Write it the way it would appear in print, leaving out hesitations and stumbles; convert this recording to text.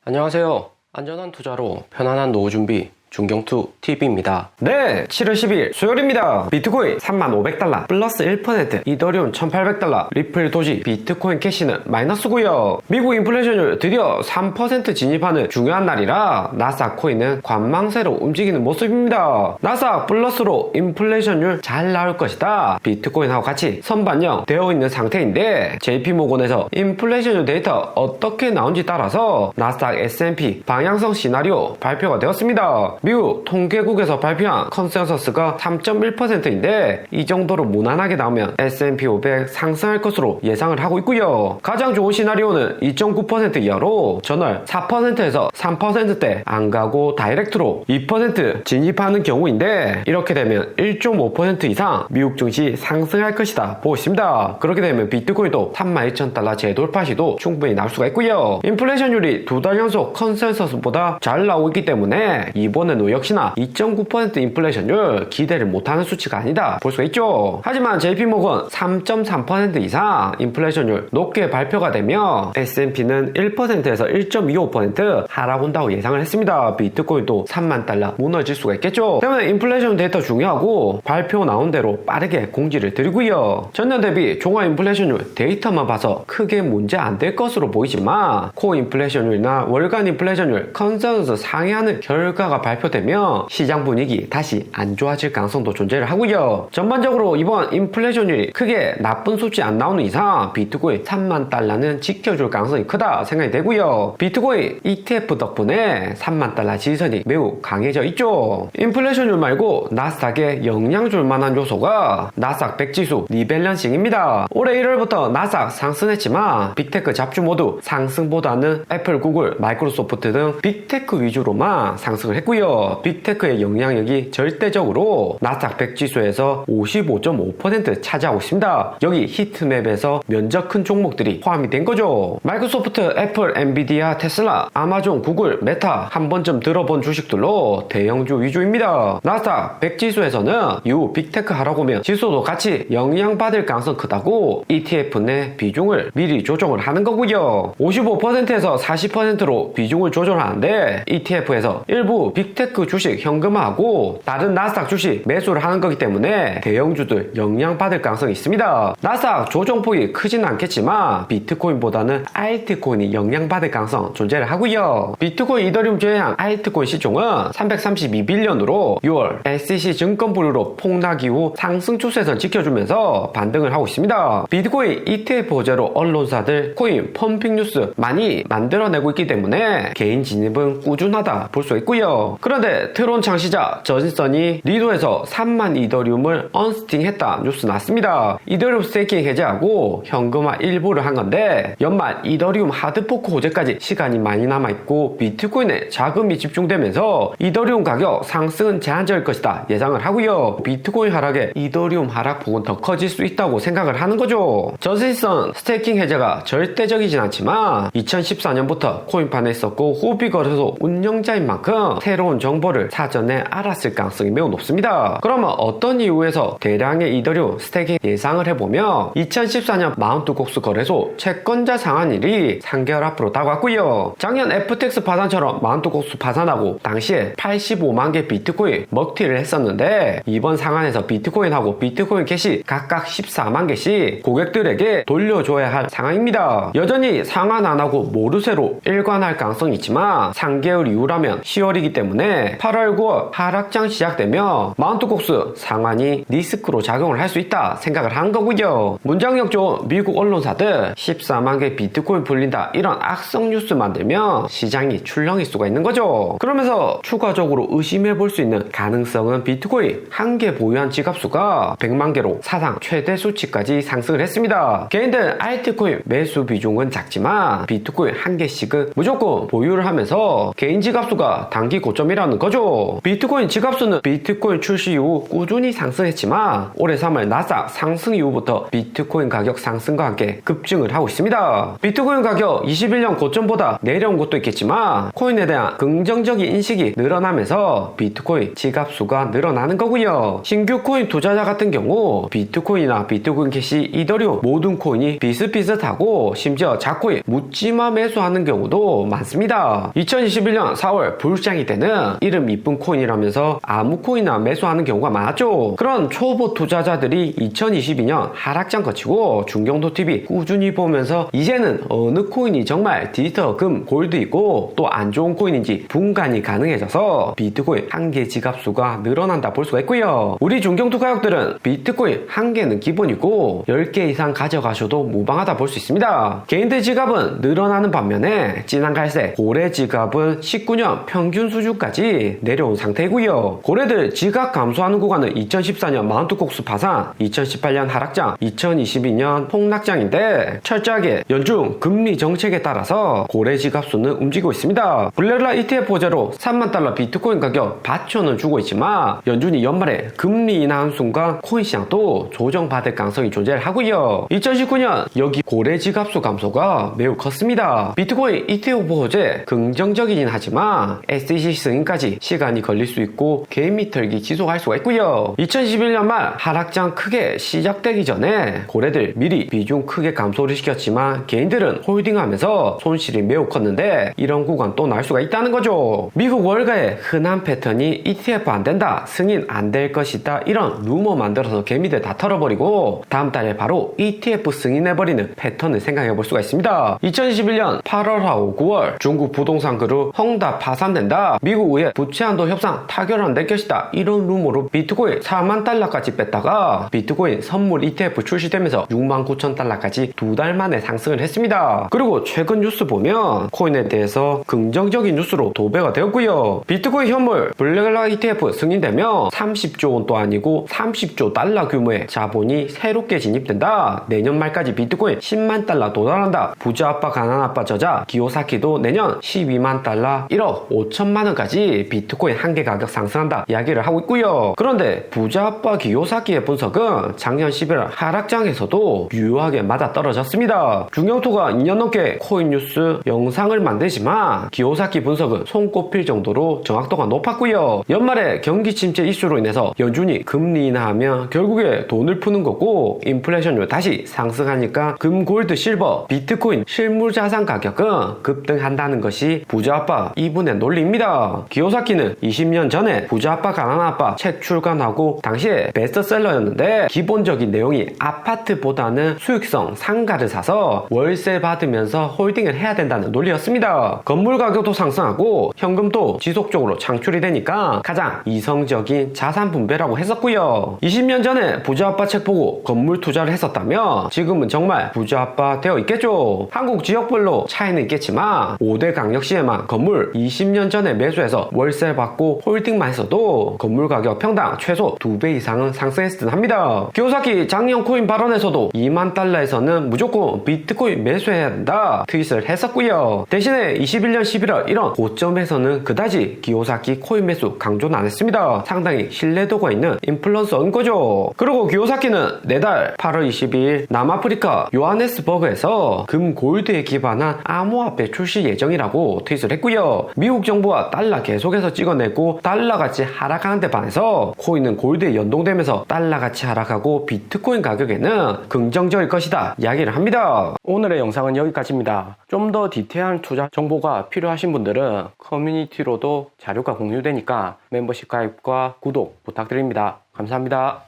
안녕하세요. 안전한 투자로 편안한 노후 준비 중경투TV입니다. 네, 7월 10일 수요일입니다. 비트코인 3500달러 플러스 1%, 이더리움 1800달러, 리플 도지, 비트코인 캐시는 마이너스고요. 미국 인플레이션율 드디어 3% 진입하는 중요한 날이라 나스닥 코인은 관망세로 움직이는 모습입니다. 나스닥 플러스로 인플레이션율 잘 나올 것이다. 비트코인하고 같이 선반영 되어 있는 상태인데 JP모건에서 인플레이션율 데이터 어떻게 나온지 따라서 나스닥 S&P 방향성 시나리오 발표가 되었습니다. 미국 통계국에서 발표한 컨센서스가 3.1%인데 이 정도로 무난하게 나오면 S&P 500 상승할 것으로 예상을 하고 있고요. 가장 좋은 시나리오는 2.9% 이하로 전월 4%에서 3%대 안 가고 다이렉트로 2% 진입하는 경우인데 이렇게 되면 1.5% 이상 미국 증시 상승할 것이다 보고 있습니다. 그렇게 되면 비트코인도 32,000달러 재돌파 시도 충분히 나올 수가 있고요. 인플레이션율이 두 달 연속 컨센서스보다 잘 나오고 있기 때문에 이번에는 역시나 2.9% 인플레이션율 기대를 못하는 수치가 아니다 볼 수가 있죠. 하지만 JP모건 3.3% 이상 인플레이션율 높게 발표가 되며 S&P는 1%에서 1.25% 하락온다고 예상을 했습니다. 비트코인도 3만 달러 무너질 수가 있겠죠. 때문에 인플레이션 데이터 중요하고 발표 나온 대로 빠르게 공지를 드리고요. 전년 대비 종합 인플레이션율 데이터만 봐서 크게 문제 안 될 것으로 보이지만 코어 인플레이션율이나 월간 인플레이션율 컨센서스 상회하는 결과가 발표되면 시장 분위기 다시 안 좋아질 가능성도 존재를 하고요. 전반적으로 이번 인플레이션율이 크게 나쁜 수치 안 나오는 이상 비트코인 3만 달러는 지켜줄 가능성이 크다 생각이 되고요. 비트코인 ETF 덕분에 3만 달러 지지선이 매우 강해져 있죠. 인플레이션율 말고 나스닥에 영향 줄 만한 요소가 나스닥 100 지수 리밸런싱입니다. 올해 1월부터 나스닥 상승했지만 빅테크 잡주 모두 상승보다는 애플, 구글, 마이크로소프트 등 빅테크 위주로만 상승을 했고요. 빅테크의 영향력이 절대적으로 나스닥 100 지수에서 55.5% 차지하고 있습니다. 여기 히트맵에서 면적 큰 종목들이 포함이 된 거죠. 마이크로소프트, 애플, 엔비디아, 테슬라, 아마존, 구글, 메타 한 번쯤 들어본 주식들로 대형주 위주입니다. 나스닥 100 지수에서는 이후 빅테크 하라고 하면 지수도 같이 영향받을 가능성 크다고 ETF 내 비중을 미리 조정을 하는 거고요. 55%에서 40%로 비중을 조절하는데 ETF에서 일부 빅테크 주식 현금화하고 다른 나스닥 주식 매수를 하는 거기 때문에 대형주들 영향받을 가능성이 있습니다. 나스닥 조정폭이 크진 않겠지만 비트코인보다는 알트코인이 영향받을 가능성 존재를 하고요. 비트코인, 이더리움 제외한 알트코인 시총은 332빌리언으로 6월 SEC 증권 부류로 폭락 이후 상승 추세선 지켜주면서 반등을 하고 있습니다. 비트코인 ETF 호재로 언론사들 코인 펌핑 뉴스 많이 만들어내고 있기 때문에 개인 진입은 꾸준하다 볼 수 있고요. 그런데 트론 창시자 저진선이 리도에서 3만 이더리움을 언스팅했다 뉴스 났습니다. 이더리움 스테이킹 해제하고 현금화 일부를 한 건데 연말 이더리움 하드포크 호재까지 시간이 많이 남아있고 비트코인에 자금이 집중되면서 이더리움 가격 상승은 제한적일 것이다 예상을 하고요. 비트코인 하락에 이더리움 하락폭은 더 커질 수 있다고 생각을 하는 거죠. 저진선 스테이킹 해제가 절대적이진 않지만 2014년부터 코인판에 있었고 후비 거래소 운영자인 만큼 새로운 정보를 사전에 알았을 가능성이 매우 높습니다. 그러면 어떤 이유에서 대량의 이더리움 스테이킹 예상을 해보면 2014년 마운트 곡스 거래소 채권자 상환일이 3개월 앞으로 다가왔고요. 작년 FTX 파산처럼 마운트 곡스 파산하고 당시에 85만 개 비트코인 먹튀를 했었는데 이번 상한에서 비트코인하고 비트코인 캐시 각각 14만 개씩 고객들에게 돌려줘야 할 상황입니다. 여전히 상한 안 하고 모르쇠로 일관할 가능성이 있지만 3개월 이후라면 10월이기 때문에 8월, 9월 하락장 시작되면 마운트 곡스 상한이 리스크로 작용을 할 수 있다 생각을 한 거고요. 문장력 좋은 미국 언론사들 14만 개 비트코인 풀린다 이런 악성 뉴스 만들면 시장이 출렁일 수가 있는 거죠. 그러면서 추가적으로 의심해 볼 수 있는 가능성은 비트코인 한 개 보유한 지갑수가 100만 개로 사상 최대 수치까지 상승을 했습니다. 개인들 알트코인 매수 비중은 작지만 비트코인 한 개씩은 무조건 보유를 하면서 개인 지갑수가 단기 고점 시점이라는 거죠. 비트코인 지갑수는 비트코인 출시 이후 꾸준히 상승했지만 올해 3월 나스닥 상승 이후부터 비트코인 가격 상승과 함께 급증을 하고 있습니다. 비트코인 가격 21년 고점보다 내려온 것도 있겠지만 코인에 대한 긍정적인 인식이 늘어나면서 비트코인 지갑수가 늘어나는 거고요. 신규 코인 투자자 같은 경우 비트코인이나 비트코인 캐시, 이더리움 모든 코인이 비슷비슷하고 심지어 작코인 묻지마 매수하는 경우도 많습니다. 2021년 4월 불장이 때는 이름 이쁜 코인이라면서 아무 코인이나 매수하는 경우가 많았죠. 그런 초보 투자자들이 2022년 하락장 거치고 중경도TV 꾸준히 보면서 이제는 어느 코인이 정말 디지털 금, 골드이고 또 안 좋은 코인인지 분간이 가능해져서 비트코인 한 개 지갑수가 늘어난다 볼 수가 있고요. 우리 중경투 가격들은 비트코인 한 개는 기본이고 10개 이상 가져가셔도 무방하다 볼 수 있습니다. 개인들 지갑은 늘어나는 반면에 진한 갈색 고래 지갑은 19년 평균 수준까지 내려온 상태이고요. 고래들 지갑 감소하는 구간은 2014년 마운트콕스 파산, 2018년 하락장, 2022년 폭락장인데 철저하게 연중 금리 정책에 따라서 고래 지갑수는 움직이고 있습니다. 블랙락 ETF 호재로 3만 달러 비트코인 가격 받쳐는 주고 있지만 연준이 연말에 금리 인하한 순간 코인 시장도 조정받을 가능성이 존재하고요. 2019년 여기 고래 지갑수 감소가 매우 컸습니다. 비트코인 ETF 호재 긍정적이긴 하지만 SEC 승인까지 시간이 걸릴 수 있고 개미 털기 지속할 수가 있고요. 2011년 말 하락장 크게 시작되기 전에 고래들 미리 비중 크게 감소를 시켰지만 개인들은 홀딩하면서 손실이 매우 컸는데 이런 구간 또 날 수가 있다는 거죠. 미국 월가의 흔한 패턴이 ETF 안 된다, 승인 안 될 것이다 이런 루머 만들어서 개미들 다 털어버리고 다음 달에 바로 ETF 승인해버리는 패턴을 생각해 볼 수가 있습니다. 2021년 8월하고 9월 중국 부동산 그룹 헝다 파산된다, 미국 의회 부채 한도 협상 타결한될 것이다 이런 루머로 비트코인 4만 달러까지 뺐다가 비트코인 선물 ETF 출시되면서 6만 9천 달러까지 두 달 만에 상승을 했습니다. 그리고 최근 뉴스 보면 코인에 대해서 긍정적인 뉴스로 도배가 되었고요. 비트코인 현물 블랙락 ETF 승인되면 30조 원도 아니고 30조 달러 규모의 자본이 새롭게 진입된다. 내년 말까지 비트코인 10만 달러 도달한다. 부자 아빠 가난 아빠 저자 기요사키도 내년 12만 달러 1억 5천만 원까지 비트코인 한 개 가격 상승한다 이야기를 하고 있고요. 그런데 부자 아빠 기요사키의 분석은 작년 11월 하락장에서도 유효하게 맞아떨어졌습니다. 중경투가 2년 넘게 코인 뉴스 영상을 만들지만 기요사키 분석은 손꼽힐 정도로 정확도가 높았고요. 연말에 경기 침체 이슈로 인해서 연준이 금리 인하하면 결국에 돈을 푸는 거고 인플레이션율 다시 상승하니까 금, 골드, 실버, 비트코인 실물 자산 가격은 급등한다는 것이 부자 아빠 이분의 논리입니다. 기요사키는 20년 전에 부자 아빠 가난한 아빠 책 출간하고 당시에 베스트셀러였는데 기본적인 내용이 아파트보다는 수익성 상가를 사서 월세 받으면서 홀딩을 해야 된다는 논리였습니다. 건물 가격도 상승하고 현금도 지속적으로 창출이 되니까 가장 이성적인 자산 분배라고 했었고요. 20년 전에 부자 아빠 책 보고 건물 투자를 했었다면 지금은 정말 부자 아빠 되어 있겠죠. 한국 지역별로 차이는 있겠지만 5대 강력시에만 건물 20년 전에 매수해서 월세 받고 홀딩만 했어도 건물 가격 평당 최소 2배 이상은 상승했을 듯 합니다. 기요사키 작년 코인 발언에서도 2만 달러에서는 무조건 비트코인 매수해야 된다 트윗을 했었고요. 대신에 21년 11월 이런 고점에서는 그다지 기요사키 코인 매수 강조는 안 했습니다. 상당히 신뢰도가 있는 인플루언서인 거죠. 그리고 기요사키는 내달 8월 22일 남아프리카 요하네스버그에서 금 골드에 기반한 암호화폐 출시 예정이라고 트윗을 했고요. 미국 정부와 달러 계속해서 찍어내고 달러같이 하락하는 데 반해서 코인은 골드에 연동되면서 달러같이 하락하고 비트코인 가격에는 긍정적일 것이다 이야기를 합니다. 오늘의 영상은 여기까지입니다. 좀 더 디테일한 투자 정보가 필요하신 분들은 커뮤니티로도 자료가 공유되니까 멤버십 가입과 구독 부탁드립니다. 감사합니다.